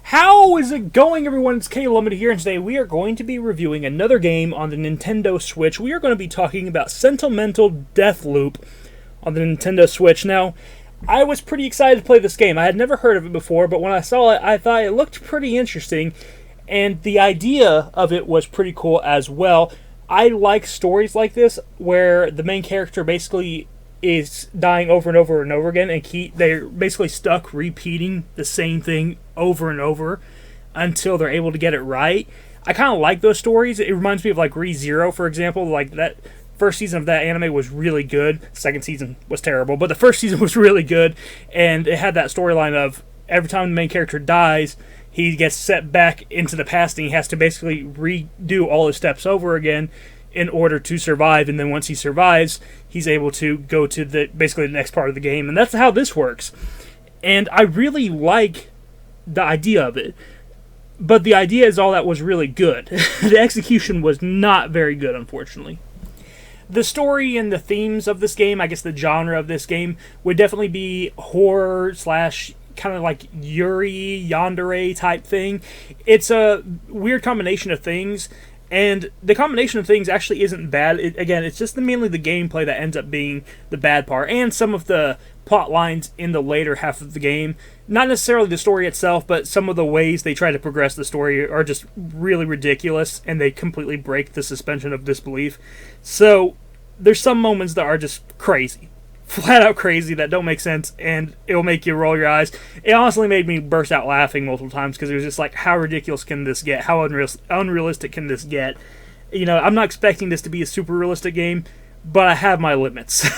How is it going, everyone? It's K Limited here, and today we are going to be reviewing another game on the Nintendo Switch. We are going to be talking about Sentimental Deathloop on the Nintendo Switch. Now, I was pretty excited to play this game. I had never heard of it before, but when I saw it, I thought it looked pretty interesting, and the idea of it was pretty cool as well. I like stories like this, where the main character basically is dying over and over and over again, and they're basically stuck repeating the same thing over and over until they're able to get it right. I kind of like those stories. It reminds me of like ReZero, for example. Like that first season of that anime was really good. Second season was terrible, but the first season was really good, and it had that storyline of every time the main character dies, he gets set back into the past, and he has to basically redo all his steps over again in order to survive, and then once he survives, he's able to go to basically the next part of the game, and that's how this works. And I really like the idea of it, but the idea is all that was really good. The execution was not very good, unfortunately. The story and the themes of this game, I guess the genre of this game, would definitely be horror slash kind of like Yuri, Yandere type thing. It's a weird combination of things, and the combination of things actually isn't bad. It's just mainly the gameplay that ends up being the bad part, and some of the plot lines in the later half of the game. Not necessarily the story itself, but some of the ways they try to progress the story are just really ridiculous, and they completely break the suspension of disbelief. So there's some moments that are just crazy. Flat out crazy, that don't make sense, and it'll make you roll your eyes. It honestly made me burst out laughing multiple times, because it was just like, how ridiculous can this get? How unrealistic can this get? You know, I'm not expecting this to be a super realistic game, but I have my limits.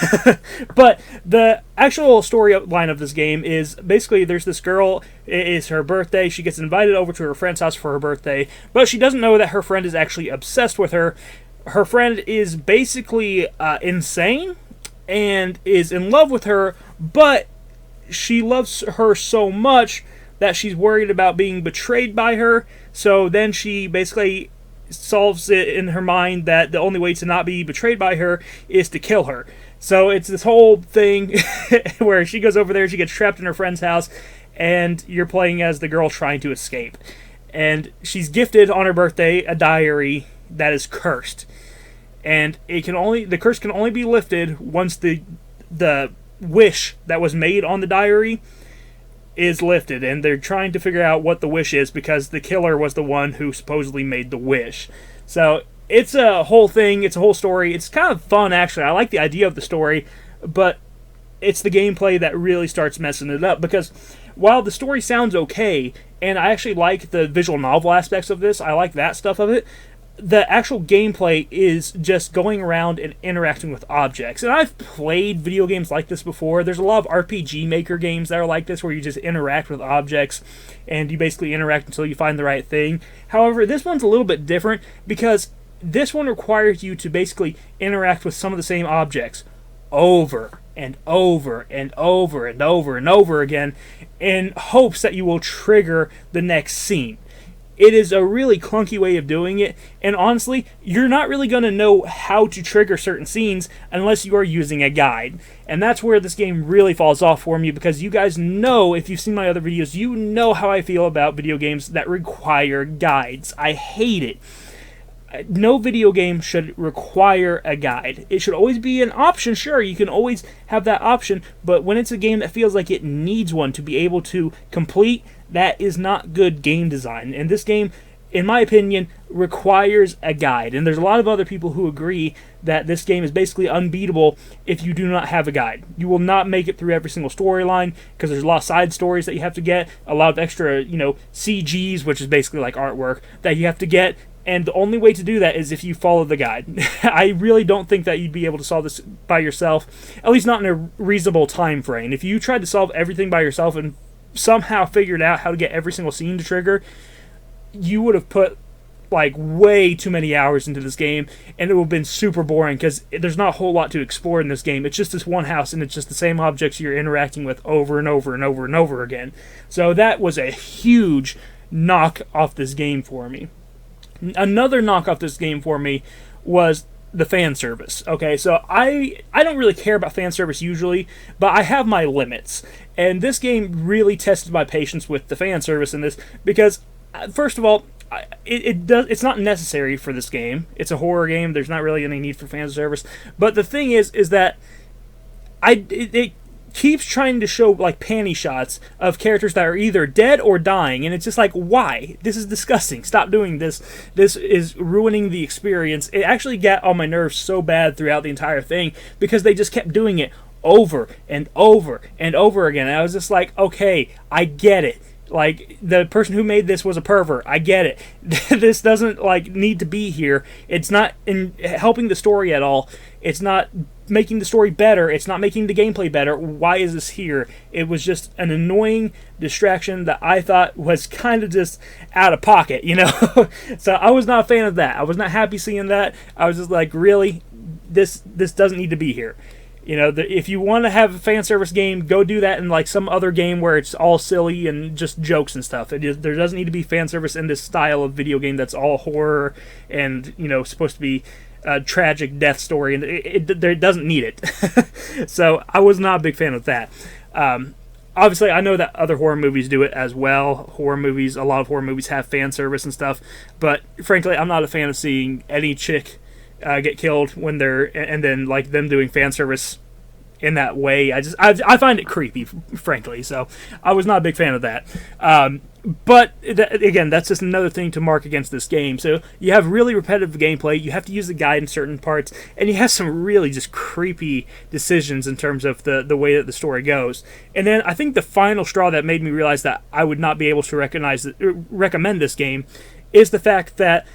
But the actual storyline of this game is basically there's this girl, it is her birthday, she gets invited over to her friend's house for her birthday, but she doesn't know that her friend is actually obsessed with her. Her friend is basically insane, and is in love with her, but she loves her so much that she's worried about being betrayed by her, so then she basically solves it in her mind that the only way to not be betrayed by her is to kill her. So it's this whole thing where she goes over there, she gets trapped in her friend's house, and you're playing as the girl trying to escape. And she's gifted on her birthday a diary that is cursed. And the curse can only be lifted once the wish that was made on the diary is lifted, and they're trying to figure out what the wish is, because the killer was the one who supposedly made the wish. So it's a whole thing, it's a whole story. It's kind of fun, actually. I like the idea of the story, but it's the gameplay that really starts messing it up, because while the story sounds okay, and I actually like the visual novel aspects of this, I like that stuff of it, the actual gameplay is just going around and interacting with objects. And I've played video games like this before. There's a lot of RPG Maker games that are like this, where you just interact with objects, and you basically interact until you find the right thing. However, this one's a little bit different, because this one requires you to basically interact with some of the same objects over and over and over and over and over again, in hopes that you will trigger the next scene. It is a really clunky way of doing it, and honestly, you're not really going to know how to trigger certain scenes unless you are using a guide. And that's where this game really falls off for me, because you guys know, if you've seen my other videos, you know how I feel about video games that require guides. I hate it. No video game should require a guide. It should always be an option. Sure, you can always have that option, but when it's a game that feels like it needs one to be able to complete, that is not good game design. And this game, in my opinion, requires a guide. And there's a lot of other people who agree that this game is basically unbeatable if you do not have a guide. You will not make it through every single storyline, because there's a lot of side stories that you have to get, a lot of extra, CGs, which is basically like artwork, that you have to get. And the only way to do that is if you follow the guide. I really don't think that you'd be able to solve this by yourself, at least not in a reasonable time frame. If you tried to solve everything by yourself and somehow figured out how to get every single scene to trigger, you would have put like way too many hours into this game, and it would have been super boring, because there's not a whole lot to explore in this game. It's just this one house, and it's just the same objects you're interacting with over and over and over and over again. So that was a huge knock off this game for me. Another knock off this game for me was the fan service. Okay, so I don't really care about fan service usually, but I have my limits, and this game really tested my patience with the fan service in this because, first of all, it's not necessary for this game. It's a horror game. There's not really any need for fan service. But the thing is that it keeps trying to show like panty shots of characters that are either dead or dying, and it's just like, why? This is disgusting. Stop doing this. This is ruining the experience. It actually got on my nerves so bad throughout the entire thing because they just kept doing it over and over and over again. And I was just like, okay, I get it. Like, the person who made this was a pervert. I get it. This doesn't, like, need to be here. It's not in helping the story at all. It's not making the story better. It's not making the gameplay better. Why is this here? It was just an annoying distraction that I thought was kind of just out of pocket, you know? So I was not a fan of that. I was not happy seeing that. I was just like, really? This doesn't need to be here. You know, if you want to have a fan service game, go do that in like some other game where it's all silly and just jokes and stuff. There doesn't need to be fan service in this style of video game that's all horror and, you know, supposed to be a tragic death story, and it doesn't need it. So I was not a big fan of that. Obviously, I know that other horror movies do it as well. A lot of horror movies have fan service and stuff, but frankly, I'm not a fan of seeing any chick get killed when and then like them doing fan service in that way. I find it creepy, frankly. So I was not a big fan of that. But again, that's just another thing to mark against this game. So you have really repetitive gameplay. You have to use the guide in certain parts, and you have some really just creepy decisions in terms of the way that the story goes. And then I think the final straw that made me realize that I would not be able to recommend this game is the fact that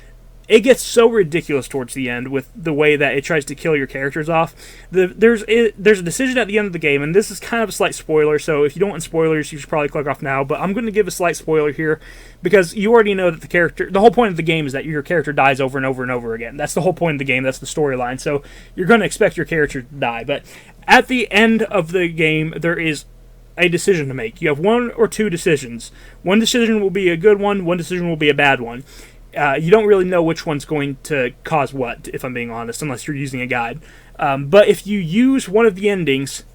it gets so ridiculous towards the end with the way that it tries to kill your characters off. There's a decision at the end of the game, and this is kind of a slight spoiler, so if you don't want spoilers, you should probably click off now, but I'm going to give a slight spoiler here, because you already know that the whole point of the game is that your character dies over and over and over again. That's the whole point of the game, that's the storyline, so you're going to expect your character to die. But at the end of the game, there is a decision to make. You have one or two decisions. One decision will be a good one decision will be a bad one. You don't really know which one's going to cause what, if I'm being honest, unless you're using a guide. But if you use one of the endings,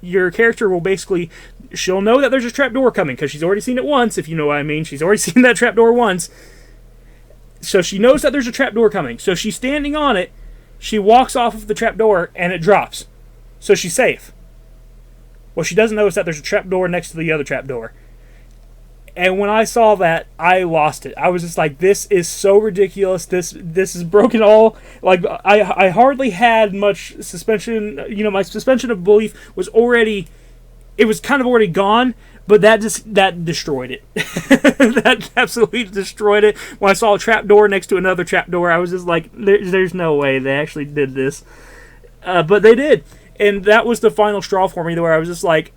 your character will basically... She'll know that there's a trapdoor coming, because she's already seen it once, if you know what I mean. She's already seen that trapdoor once. So she knows that there's a trapdoor coming. So she's standing on it, she walks off of the trapdoor, and it drops. So she's safe. What she doesn't know is that there's a trapdoor next to the other trapdoor. And when I saw that, I lost it. I was just like, this is so ridiculous. This is broken all. Like, I hardly had much suspension. You know, my suspension of belief was already... It was kind of already gone, but that destroyed it. That absolutely destroyed it. When I saw a trapdoor next to another trapdoor, I was just like, there's no way they actually did this. But they did. And that was the final straw for me, where I was just like,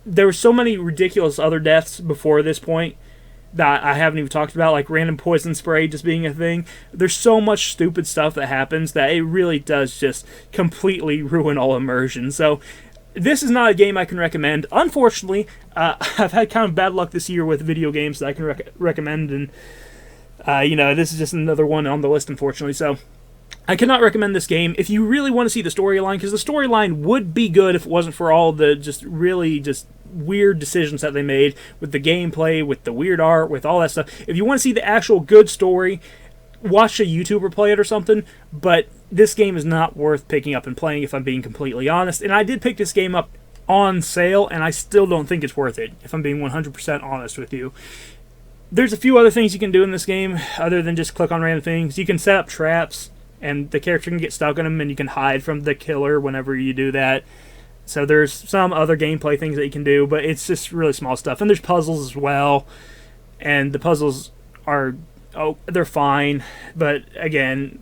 there were so many ridiculous other deaths before this point that I haven't even talked about, like random poison spray just being a thing. There's so much stupid stuff that happens that it really does just completely ruin all immersion. So this is not a game I can recommend. Unfortunately, I've had kind of bad luck this year with video games that I can recommend, and you know, this is just another one on the list, unfortunately. So I cannot recommend this game if you really want to see the storyline, because the storyline would be good if it wasn't for all the just weird decisions that they made with the gameplay, with the weird art, with all that stuff. If you want to see the actual good story, watch a YouTuber play it or something, but this game is not worth picking up and playing, if I'm being completely honest. And I did pick this game up on sale, and I still don't think it's worth it, if I'm being 100% honest with you. There's a few other things you can do in this game, other than just click on random things. You can set up traps, and the character can get stuck in them, and you can hide from the killer whenever you do that. So there's some other gameplay things that you can do, but it's just really small stuff. And there's puzzles as well, and the puzzles are, they're fine, but again,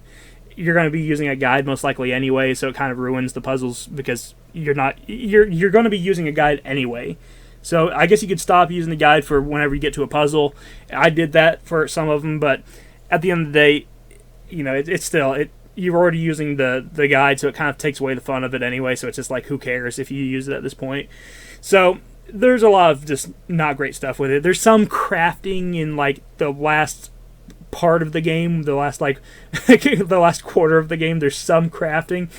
you're going to be using a guide most likely anyway, so it kind of ruins the puzzles, because you're going to be using a guide anyway. So I guess you could stop using the guide for whenever you get to a puzzle. I did that for some of them, but at the end of the day, you know, it's still, you're already using the guide, so it kind of takes away the fun of it anyway, so it's just like, who cares if you use it at this point. So there's a lot of just not great stuff with it. There's some crafting in like the last part of the game, the last the last quarter of the game, there's some crafting,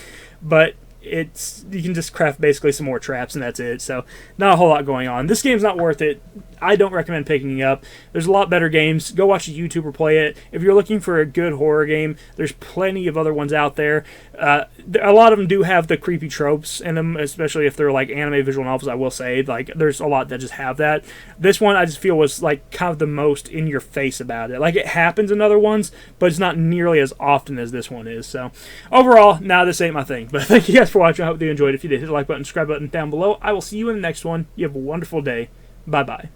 but you can just craft basically some more traps and that's it. So not a whole lot going on. This game's not worth it. I don't recommend picking it up. There's a lot better games. Go watch a YouTuber play it. If you're looking for a good horror game, there's plenty of other ones out there. A lot of them do have the creepy tropes in them, especially if they're like anime visual novels. I will say, like, there's a lot that just have that. This one I just feel was like kind of the most in your face about it. Like, it happens in other ones, but it's not nearly as often as this one is. So overall, this ain't my thing. But thank you guys for watching. I hope you enjoyed. If you did, hit the like button, subscribe button down below. I will see you in the next one. You have a wonderful day. Bye bye.